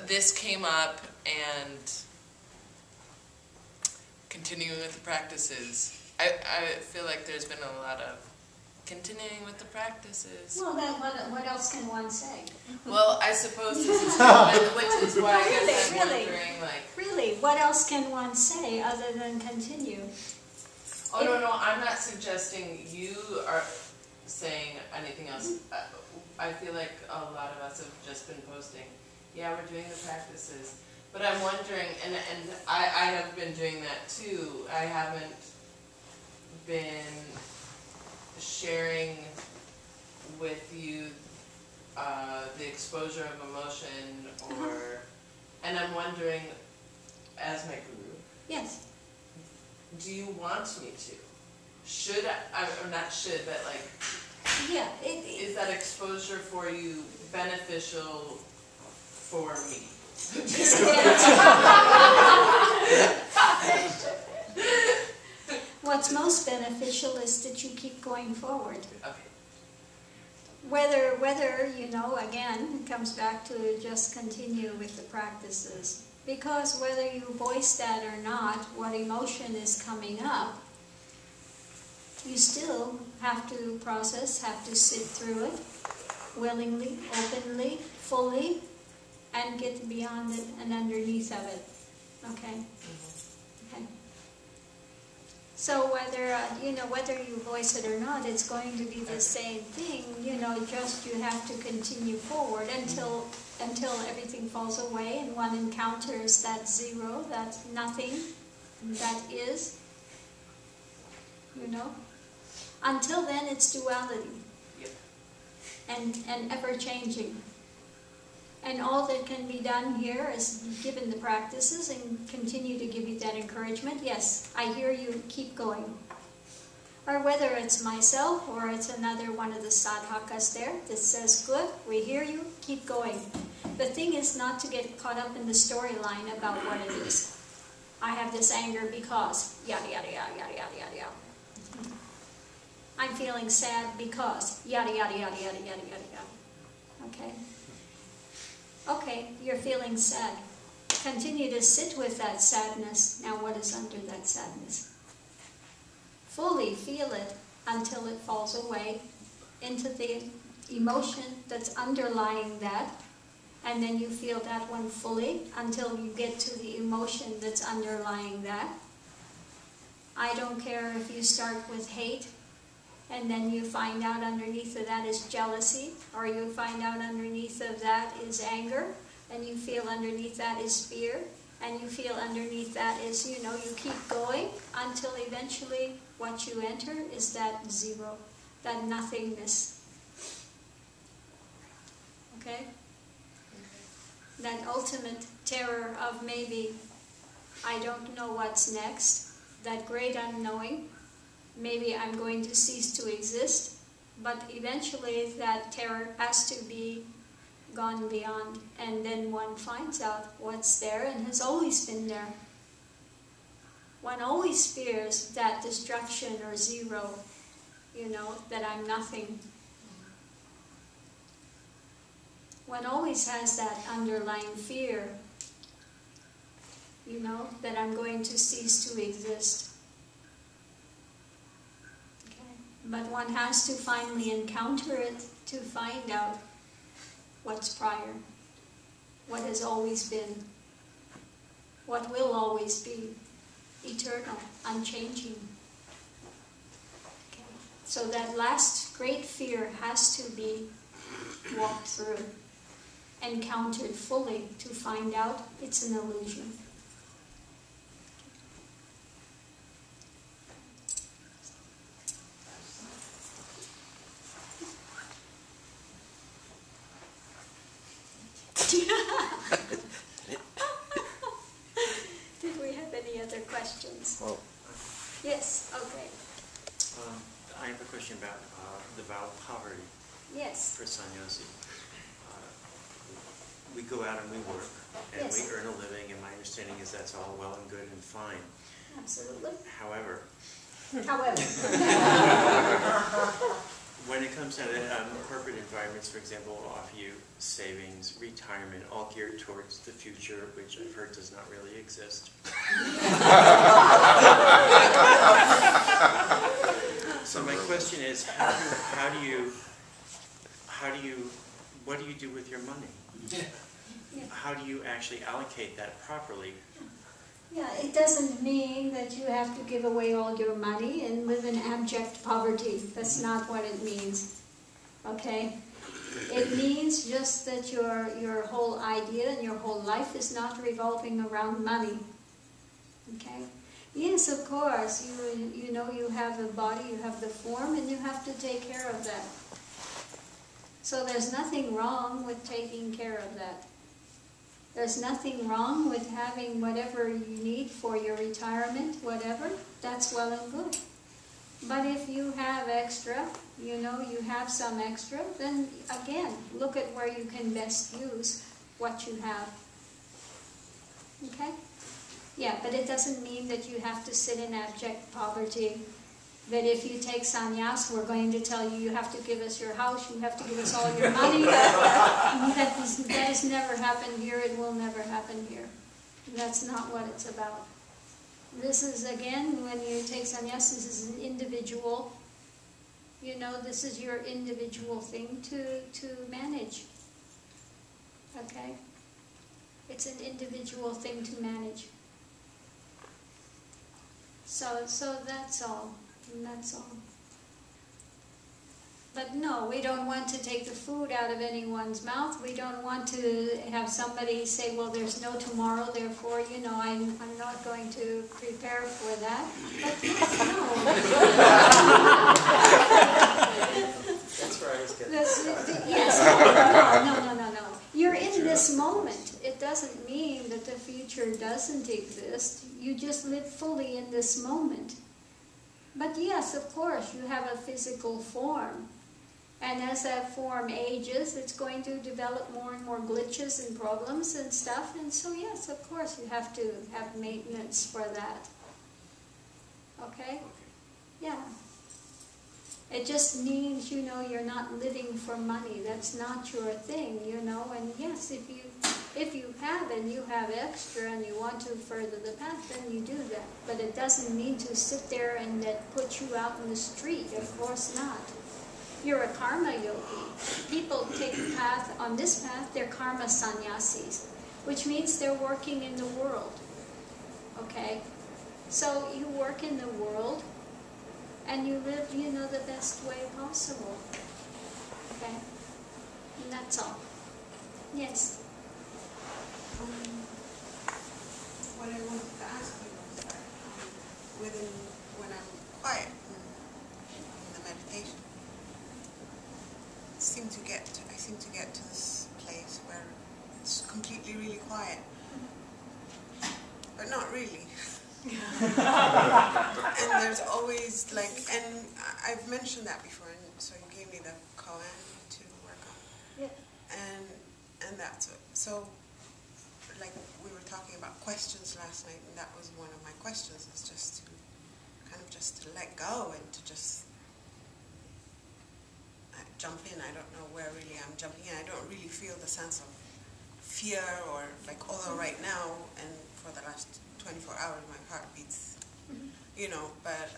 this came up, and continuing with the practices. I feel like there's been a lot of continuing with the practices. Well, then what else can one say? Well, I suppose this is common, which is why I guess I'm really, wondering, like... Really, what else can one say other than continue? Oh, no, I'm not suggesting you are saying anything else. I feel like a lot of us have just been posting, yeah, we're doing the practices. But I'm wondering, and I have been doing that too. I haven't been sharing with you the exposure of emotion, or, and I'm wondering, as my guru, yes, do you want me to? Should I, or not should, but like, yeah, is that exposure for you beneficial for me? What's most beneficial is that you keep going forward. Okay. Whether, you know, again, it comes back to just continue with the practices. Because whether you voice that or not, what emotion is coming up, you still have to process, have to sit through it, willingly, openly, fully, and get beyond it and underneath of it. Okay? Okay. So whether, you know, whether you voice it or not, it's going to be the same thing. You know, just you have to continue forward until everything falls away and one encounters that zero, that nothing, that is. You know? Until then, it's duality. Yep. And ever-changing. And all that can be done here is given the practices and continue to give you that encouragement. Yes, I hear you, keep going. Or whether it's myself or it's another one of the sadhakas there that says, good, we hear you, keep going. The thing is not to get caught up in the storyline about what it is. I have this anger because, yada, yada, yada, yada, yada, yada, yada. I'm feeling sad because, yada, yada, yada, yada, yada, yada, yada. Okay? Okay, you're feeling sad. Continue to sit with that sadness. Now what is under that sadness? Fully feel it until it falls away into the emotion that's underlying that. And then you feel that one fully until you get to the emotion that's underlying that. I don't care if you start with hate, and then you find out underneath of that is jealousy, or you find out underneath of that is anger, and you feel underneath that is fear, and you feel underneath that is, you know, you keep going until eventually what you enter is that zero, that nothingness. Okay? That ultimate terror of maybe, I don't know what's next, that great unknowing. Maybe I'm going to cease to exist, but eventually that terror has to be gone beyond, and then one finds out what's there and has always been there. One always fears that destruction or zero, you know, that I'm nothing. One always has that underlying fear, you know, that I'm going to cease to exist. But one has to finally encounter it to find out what's prior, what has always been, what will always be, eternal, unchanging. Okay. So that last great fear has to be walked through, encountered fully to find out it's an illusion. Did we have any other questions? Well, Yes, okay. I have a question about the vow of poverty Yes. for sannyasi. We go out and we work, and Yes. we earn a living, and my understanding is that's all well and good and fine. Absolutely. However, However. when it comes down to corporate environments, for example, offer you savings, retirement, all geared towards the future, which I've heard does not really exist. So my question is, what do you do with your money? How do you actually allocate that properly? Yeah, it doesn't mean that you have to give away all your money and live in abject poverty. That's not what it means. Okay? It means just that your whole idea and your whole life is not revolving around money. Okay? Yes, of course. You know you have the body, you have the form, and you have to take care of that. So there's nothing wrong with taking care of that. There's nothing wrong with having whatever you need for your retirement, whatever. That's well and good. But if you have extra, you know, you have some extra, then again, look at where you can best use what you have. Okay? Yeah, but it doesn't mean that you have to sit in abject poverty. That if you take sannyas, we're going to tell you, you have to give us your house, you have to give us all your money. That has never happened here, it will never happen here. That's not what it's about. This is, again, when you take sannyas, this is an individual, you know, this is your individual thing to manage. Okay? It's an individual thing to manage. So that's all. And that's all. But no, we don't want to take the food out of anyone's mouth. We don't want to have somebody say, well, there's no tomorrow, therefore, you know, I'm not going to prepare for that. But yes, no. That's where I was getting. Yes, no. You're in this moment. It doesn't mean that the future doesn't exist. You just live fully in this moment. But yes, of course, you have a physical form. And as that form ages, it's going to develop more and more glitches and problems and stuff. And so yes, of course, you have to have maintenance for that. Okay? Yeah. It just means, you know, you're not living for money. That's not your thing, you know. And yes, if you have and you have extra and you want to further the path, then you do that. But it doesn't mean to sit there and that put you out in the street. Of course not. You're a karma yogi. People take the path, on this path, they're karma sannyasis, which means they're working in the world. Okay? So you work in the world and you live, you know, the best way possible. Okay? And that's all. Yes? What I wanted to ask you was that when I'm quiet in the meditation, I seem to get to this place where it's completely really quiet, but not really. And there's always like, and I've mentioned that before, and so you gave me the koan to work on. Yeah. And that's it. So, like we were talking about questions last night, and that was one of my questions, is just to kind of just to let go and to just jump in. I don't know where really I'm jumping in. I don't really feel the sense of fear or like, although right now and for the last 24 hours my heart beats, you know, but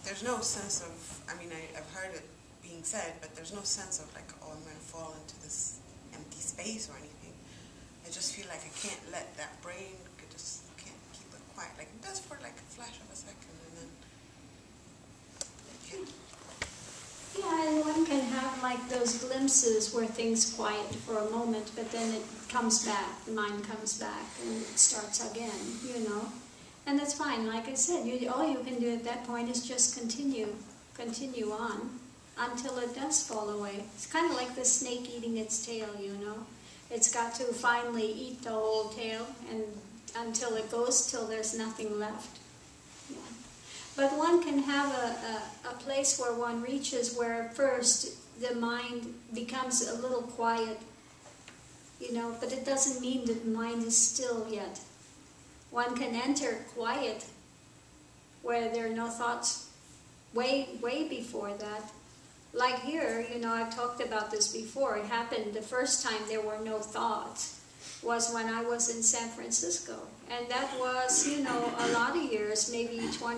there's no sense of, I mean, I've heard it being said, but there's no sense of like, oh, I'm going to fall into this empty space or anything. I just feel like I can't let that brain, just can't keep it quiet. Like it does for like a flash of a second, and then Yeah, and one can have like those glimpses where things quiet for a moment, but then it comes back, the mind comes back, and it starts again, you know. And that's fine. Like I said, all you can do at that point is just continue on until it does fall away. It's kind of like the snake eating its tail, you know. It's got to finally eat the whole tail, and until it goes till there's nothing left. Yeah. But one can have a place where one reaches where first the mind becomes a little quiet, you know, but it doesn't mean that the mind is still yet. One can enter quiet where there are no thoughts way before that. Like here, you know, I've talked about this before. It happened the first time there were no thoughts was when I was in San Francisco. And that was, you know, a lot of years, maybe 20